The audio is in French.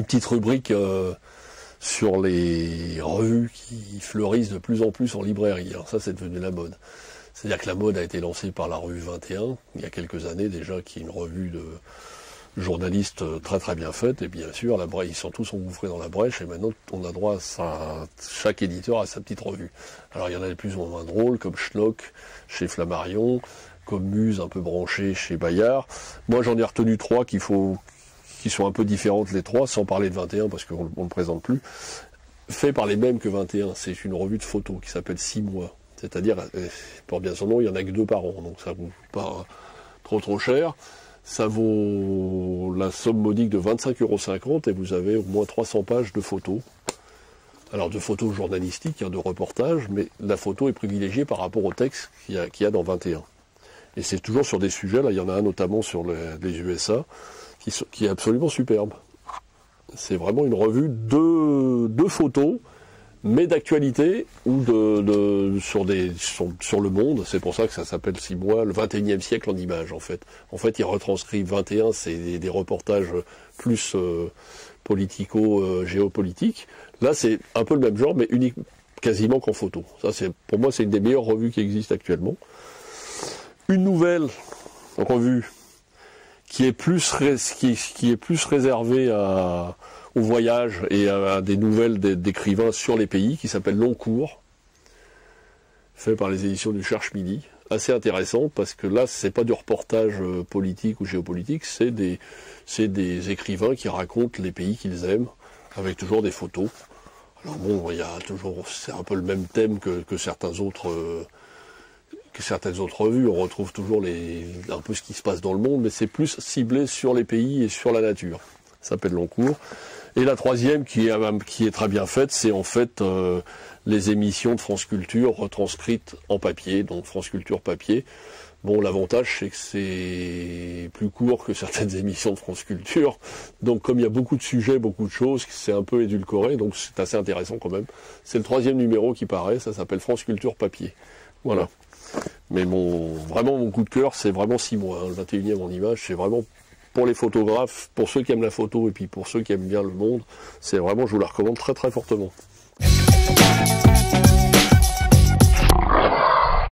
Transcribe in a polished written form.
une petite rubrique sur les revues qui fleurissent de plus en plus en librairie. Alors ça, c'est devenu la mode. C'est-à-dire que la mode a été lancée par la revue 21, il y a quelques années déjà, qui est une revue de journalistes très très bien faite. Et bien sûr, ils sont tous engouffrés dans la brèche, et maintenant on a droit à chaque éditeur à sa petite revue. Alors il y en a des plus ou moins drôles, comme Schnock chez Flammarion, comme Muse un peu branché chez Bayard. Moi j'en ai retenu 3 qui sont un peu différentes les 3, sans parler de 21 parce qu'on ne le présente plus. Fait par les mêmes que 21, c'est une revue de photos qui s'appelle 6 mois. C'est-à-dire, pour bien son nom, il n'y en a que 2 par an, donc ça ne vaut pas trop cher. Ça vaut la somme modique de 25,50 € et vous avez au moins 300 pages de photos. Alors de photos journalistiques, de reportages, mais la photo est privilégiée par rapport au texte qu'il y a dans 21. Et c'est toujours sur des sujets, là il y en a un notamment sur les USA, qui est absolument superbe. C'est vraiment une revue de photos, mais d'actualité ou sur le monde. C'est pour ça que ça s'appelle 6 mois, le 21e siècle en images en fait. En fait, il retranscrit 21, c'est des reportages plus politico-géopolitiques. Là, c'est un peu le même genre, mais quasiment qu'en photo. Ça, pour moi, c'est une des meilleures revues qui existent actuellement. Une nouvelle revue qui est plus réservée au voyage et à des nouvelles d'écrivains sur les pays, qui s'appelle Long Cours, fait par les éditions du Cherche Midi. Assez intéressant parce que là, c'est pas du reportage politique ou géopolitique, c'est des écrivains qui racontent les pays qu'ils aiment, avec toujours des photos. Alors bon, c'est un peu le même thème que certaines autres revues. On retrouve toujours un peu ce qui se passe dans le monde, mais c'est plus ciblé sur les pays et sur la nature. Ça s'appelle Long Cours. Et la troisième, qui est très bien faite, c'est en fait les émissions de France Culture retranscrites en papier, donc France Culture papier. Bon, l'avantage, c'est que c'est plus court que certaines émissions de France Culture. Donc, comme il y a beaucoup de sujets, beaucoup de choses, c'est un peu édulcoré, donc c'est assez intéressant quand même. C'est le 3e numéro qui paraît, ça s'appelle France Culture papier. Voilà. Mais vraiment mon coup de cœur, c'est vraiment 6 mois. Le 21e en images, c'est vraiment pour les photographes, pour ceux qui aiment la photo et puis pour ceux qui aiment bien le monde. C'est vraiment, je vous la recommande très très fortement.